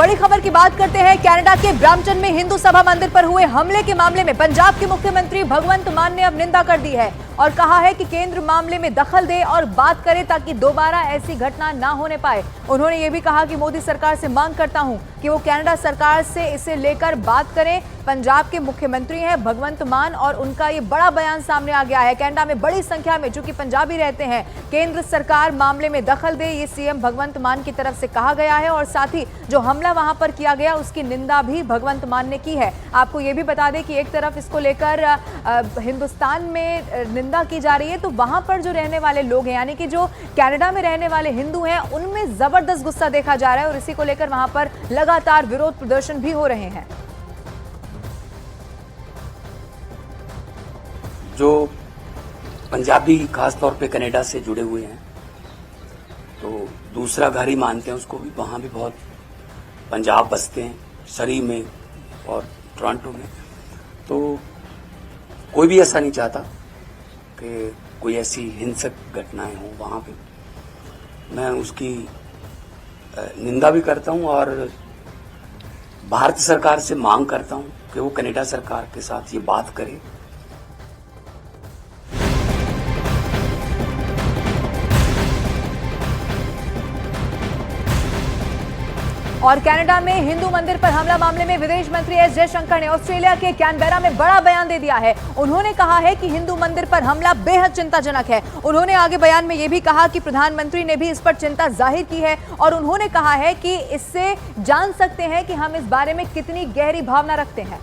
बड़ी खबर की बात करते हैं। कनाडा के ब्रैम्पटन में हिंदू सभा मंदिर पर हुए हमले के मामले में पंजाब के मुख्यमंत्री भगवंत मान ने अब निंदा कर दी है और कहा है कि केंद्र मामले में दखल दे और बात करे ताकि दोबारा ऐसी घटना ना होने पाए। उन्होंने ये भी कहा कि मोदी सरकार से मांग करता हूं कि वो कनाडा सरकार से इसे लेकर बात करें। पंजाब के मुख्यमंत्री हैं भगवंत मान और उनका ये बड़ा बयान सामने आ गया है। कनाडा में बड़ी संख्या में चूंकि पंजाबी रहते हैं, केंद्र सरकार मामले में दखल दे, ये सीएम भगवंत मान की तरफ से कहा गया है और साथ ही जो हमला वहां पर किया गया उसकी निंदा भी भगवंत मान ने की है। आपको ये भी बता दें कि एक तरफ इसको लेकर हिंदुस्तान में निंदा की जा रही है, तो वहां पर जो रहने वाले लोग हैं यानी कि जो कनाडा में रहने वाले हिंदू हैं उनमें जबरदस्त गुस्सा देखा जा रहा है और इसी को लेकर वहां पर लगातार विरोध प्रदर्शन भी हो रहे हैं। जो पंजाबी खास तौर पे कनाडा से जुड़े हुए हैं तो दूसरा घर ही मानते हैं उसको भी, वहाँ भी बहुत पंजाब बसते हैं, सरी में और टोरंटो में। तो कोई भी ऐसा नहीं चाहता कि कोई ऐसी हिंसक घटनाएं हों वहाँ पे। मैं उसकी निंदा भी करता हूँ और भारत सरकार से मांग करता हूँ कि वो कनाडा सरकार के साथ ये बात करे। और कनाडा में हिंदू मंदिर पर हमला मामले में विदेश मंत्री एस जयशंकर ने ऑस्ट्रेलिया के कैनबेरा में बड़ा बयान दे दिया है। उन्होंने कहा है कि हिंदू मंदिर पर हमला बेहद चिंताजनक है। उन्होंने आगे बयान में यह भी कहा कि प्रधानमंत्री ने भी इस पर चिंता जाहिर की है और उन्होंने कहा है कि इससे जान सकते हैं कि हम इस बारे में कितनी गहरी भावना रखते हैं।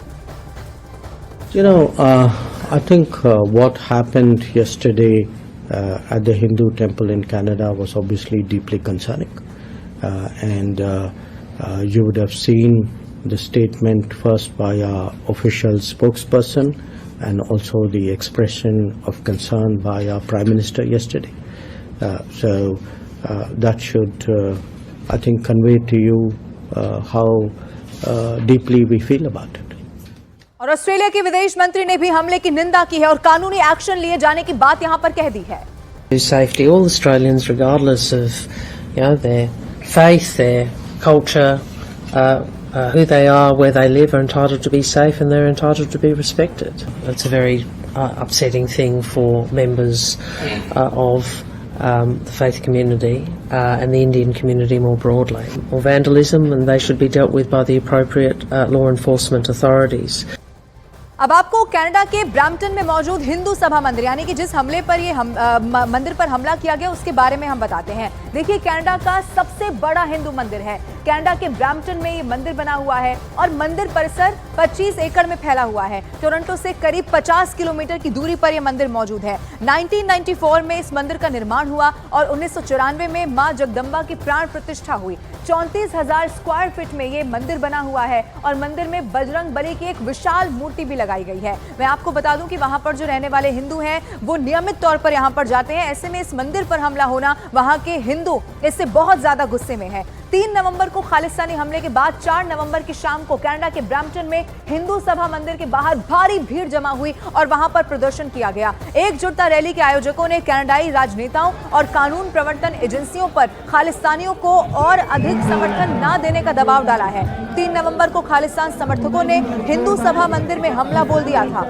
I think what happened yesterday at the Hindu temple in Canada was obviously deeply concerning, and you would have seen the statement first by our official spokesperson and also the expression of concern by our Prime Minister yesterday. So that should, I think, convey to you how deeply we feel about it. और Australia के विदेश मंत्री ने भी हमले की निंदा की है और कानूनी एक्शन लिए जाने की बात यहां पर कह दी है। Safety, all Australians, regardless of their faith, their culture, who they are, where they live, are entitled to be safe and they're entitled to be respected. It's a very upsetting thing for members of the faith community and the Indian community more broadly. Or vandalism, and they should be dealt with by the appropriate law enforcement authorities. अब आपको Canada के Brampton में मौजूद हिंदू सभा मंदिर यानी कि जिस हमले पर ये मंदिर पर हमला किया गया उसके बारे में हम बताते हैं। देखिए, कनाडा का सबसे बड़ा हिंदू मंदिर है। कनाडा के ब्रैम्पटन में ये मंदिर बना हुआ है और मंदिर परिसर 25 एकड़ में फैला हुआ है। टोरंटो से करीब 50 किलोमीटर की दूरी पर यह मंदिर मौजूद है। 1994 में इस मंदिर का निर्माण हुआ और 1994 में मां जगदम्बा की प्राण प्रतिष्ठा हुई। 34,000 स्क्वायर फीट में ये मंदिर बना हुआ है और मंदिर में बजरंग बली की एक विशाल मूर्ति भी लगाई गई है। मैं आपको बता दूं कि वहां पर जो रहने वाले हिंदू हैं वो नियमित तौर पर यहां पर जाते हैं। ऐसे में इस मंदिर पर हमला होना, वहां के हिंदू इससे बहुत ज्यादा गुस्से में हैं। 3 नवंबर को खालिस्तानी हमले के बाद 4 नवंबर की शाम को कनाडा के ब्रैम्पटन में हिंदू सभा मंदिर के बाहर भारी भीड़ जमा हुई और वहां पर प्रदर्शन किया गया। एकजुटता रैली के आयोजकों ने कनाडाई राजनेताओं और कानून प्रवर्तन एजेंसियों पर खालिस्तानियों को और अधिक समर्थन न देने का दबाव डाला है। 3 नवंबर को खालिस्तान समर्थकों ने हिंदू सभा मंदिर में हमला बोल दिया था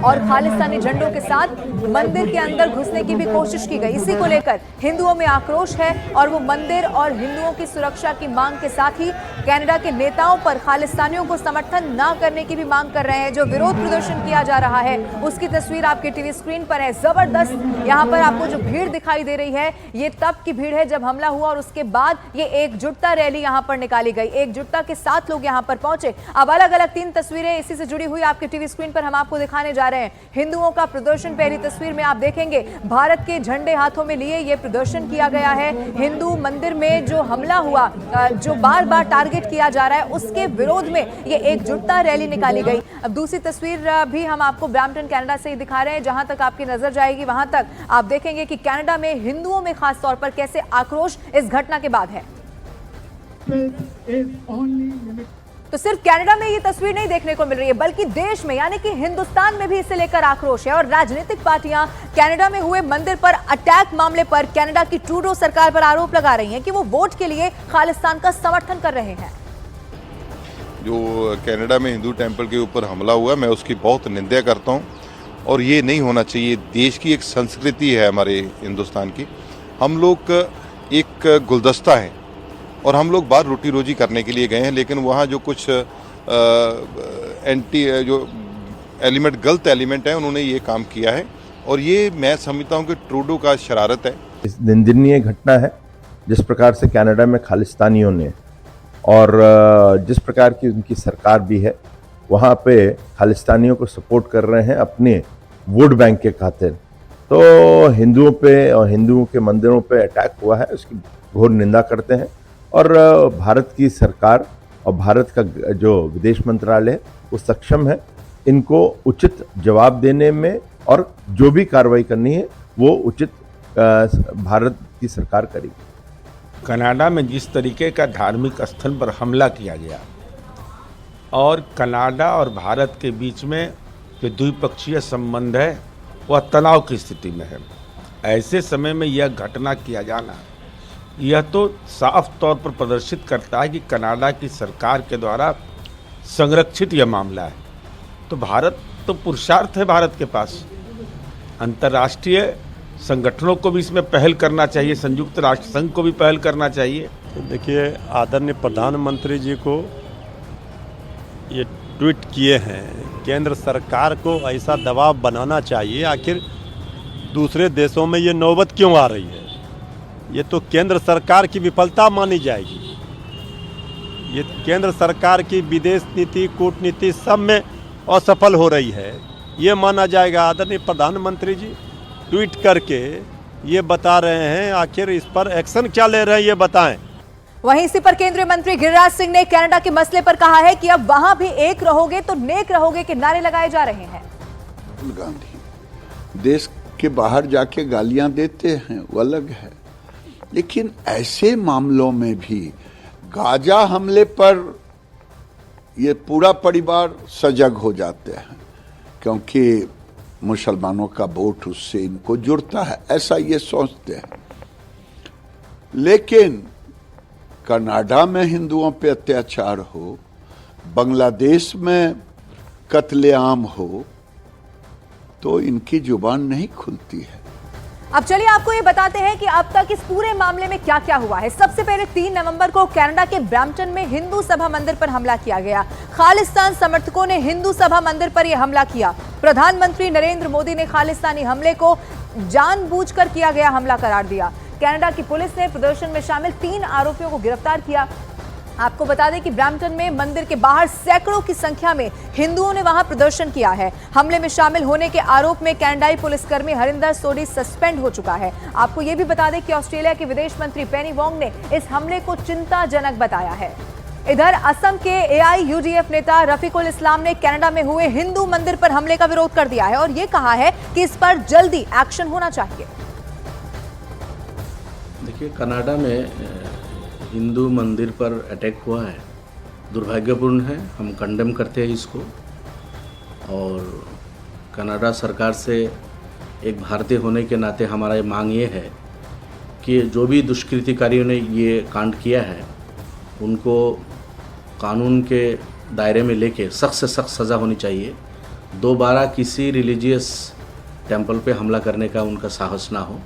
और खालिस्तानी झंडों के साथ मंदिर के अंदर घुसने की भी कोशिश की गई। इसी को लेकर हिंदुओं में आक्रोश है और वो मंदिर और हिंदुओं की सुरक्षा की मांग के साथ ही कनाडा के नेताओं पर खालिस्तानियों को समर्थन न करने की भी मांग कर रहे हैं। जो विरोध प्रदर्शन किया जा रहा है उसकी तस्वीर आपके टीवी स्क्रीन पर है। जबरदस्त यहाँ पर आपको जो भीड़ दिखाई दे रही है ये तब की भीड़ है जब हमला हुआ और उसके बाद ये एकजुटता रैली यहाँ पर निकाली गई। एकजुटता के साथ लोग यहाँ पर पहुंचे। अब अलग अलग 3 तस्वीरें इसी से जुड़ी हुई आपके टीवी स्क्रीन पर हम आपको दिखाने जा रहे हैं। हिंदुओं का प्रदर्शन, पहली तस्वीर में आप देखेंगे भारत के झंडे हाथों में लिए ये प्रदर्शन किया गया है। हिंदू मंदिर में जो हमला हुआ, जो बार बार टारगेट किया जा रहा है, उसके विरोध में ये एकजुटता रैली निकाली गई। अब दूसरी तस्वीर भी हम आपको ब्रैम्पटन कनाडा से ही दिखा रहे हैं। जहां तक आपकी नजर जाएगी वहां तक आप देखेंगे कि कनाडा में हिंदुओं में खास तौर पर कैसे आक्रोश इस घटना के बाद है। तो सिर्फ कनाडा में ये तस्वीर नहीं देखने को मिल रही है बल्कि देश में यानी कि हिंदुस्तान में भी इसे लेकर आक्रोश है और राजनीतिक पार्टियां कनाडा में हुए मंदिर पर अटैक मामले पर कनाडा की ट्रूडो सरकार पर आरोप लगा रही हैं कि वो वोट के लिए खालिस्तान का समर्थन कर रहे हैं। जो कनाडा में हिंदू टेम्पल के ऊपर हमला हुआ, मैं उसकी बहुत निंदा करता हूँ और ये नहीं होना चाहिए। देश की एक संस्कृति है हमारे हिंदुस्तान की, हम लोग एक गुलदस्ता है और हम लोग बाहर रोटी रोजी करने के लिए गए हैं, लेकिन वहाँ जो कुछ जो एलिमेंट, गलत एलिमेंट है, उन्होंने ये काम किया है और ये मैं समझता हूँ कि ट्रूडो का शरारत है। इस निंदनीय घटना है जिस प्रकार से कनाडा में खालिस्तानियों ने और जिस प्रकार की उनकी सरकार भी है वहाँ पे खालिस्तानियों को सपोर्ट कर रहे हैं अपने वोट बैंक के खातिर, तो हिंदुओं पे और हिंदुओं के मंदिरों पे अटैक हुआ है, उसकी घोर निंदा करते हैं। और भारत की सरकार और भारत का जो विदेश मंत्रालय है वो सक्षम है इनको उचित जवाब देने में, और जो भी कार्रवाई करनी है वो उचित भारत की सरकार करेगी। कनाडा में जिस तरीके का धार्मिक स्थल पर हमला किया गया और कनाडा और भारत के बीच में जो द्विपक्षीय संबंध है वह तनाव की स्थिति में है, ऐसे समय में यह घटना किया जाना, यह तो साफ तौर पर प्रदर्शित करता है कि कनाडा की सरकार के द्वारा संरक्षित यह मामला है। तो भारत तो पुरुषार्थ है, भारत के पास अंतर्राष्ट्रीय संगठनों को भी इसमें पहल करना चाहिए, संयुक्त राष्ट्र संघ को भी पहल करना चाहिए। देखिए, आदरणीय प्रधानमंत्री जी को ये ट्वीट किए हैं, केंद्र सरकार को ऐसा दबाव बनाना चाहिए। आखिर दूसरे देशों में ये नौबत क्यों आ रही है? ये तो केंद्र सरकार की विफलता मानी जाएगी। ये केंद्र सरकार की विदेश नीति, कूटनीति सब में असफल हो रही है, ये माना जाएगा। आदरणीय प्रधानमंत्री जी ट्वीट करके ये बता रहे हैं, आखिर इस पर एक्शन क्या ले रहे हैं ये बताएं। वहीं इसी पर केंद्रीय मंत्री गिरिराज सिंह ने कनाडा के मसले पर कहा है कि अब वहां भी एक रहोगे तो नेक रहोगे के नारे लगाए जा रहे हैं। राहुल गांधी देश के बाहर जाके गालियां देते हैं वो अलग है, लेकिन ऐसे मामलों में भी गाजा हमले पर ये पूरा परिवार सजग हो जाते हैं, क्योंकि मुसलमानों का वोट उससे इनको जुड़ता है, ऐसा ये सोचते हैं। लेकिन कनाडा में हिंदुओं पे अत्याचार हो, बांग्लादेश में कत्लेआम हो, तो इनकी जुबान नहीं खुलती है। अब चलिए आपको ये बताते हैं कि अब तक इस पूरे मामले में क्या क्या हुआ है। सबसे पहले 3 नवंबर को कनाडा के ब्रैम्पटन में हिंदू सभा मंदिर पर हमला किया गया। खालिस्तान समर्थकों ने हिंदू सभा मंदिर पर यह हमला किया। प्रधानमंत्री नरेंद्र मोदी ने खालिस्तानी हमले को जानबूझकर किया गया हमला करार दिया। कनाडा की पुलिस ने प्रदर्शन में शामिल 3 आरोपियों को गिरफ्तार किया। आपको बता दें कि ब्रैम्पटन में मंदिर के बाहर सैकड़ों की संख्या में हिंदुओं ने वहां प्रदर्शन किया है। हमले में शामिल होने के आरोप में कनाडाई पुलिसकर्मी हरिंदर सोडी सस्पेंड हो चुका है। आपको यह भी बता दें कि ऑस्ट्रेलिया के विदेश मंत्री पेनी वोंग ने इस हमले को चिंताजनक बताया है। इधर असम के AIUDF नेता रफीकुल इस्लाम ने कनाडा में हुए हिंदू मंदिर पर हमले का विरोध कर दिया है और यह कहा है कि इस पर जल्दी एक्शन होना चाहिए। देखिए, कनाडा में हिंदू मंदिर पर अटैक हुआ है, दुर्भाग्यपूर्ण है, हम कंडेम करते हैं इसको। और कनाडा सरकार से एक भारतीय होने के नाते हमारा ये मांग ये है कि जो भी दुष्कृतिकारियों ने ये कांड किया है उनको कानून के दायरे में लेके सख्त से सख्त सज़ा होनी चाहिए। दोबारा किसी रिलीजियस टेम्पल पे हमला करने का उनका साहस ना हो।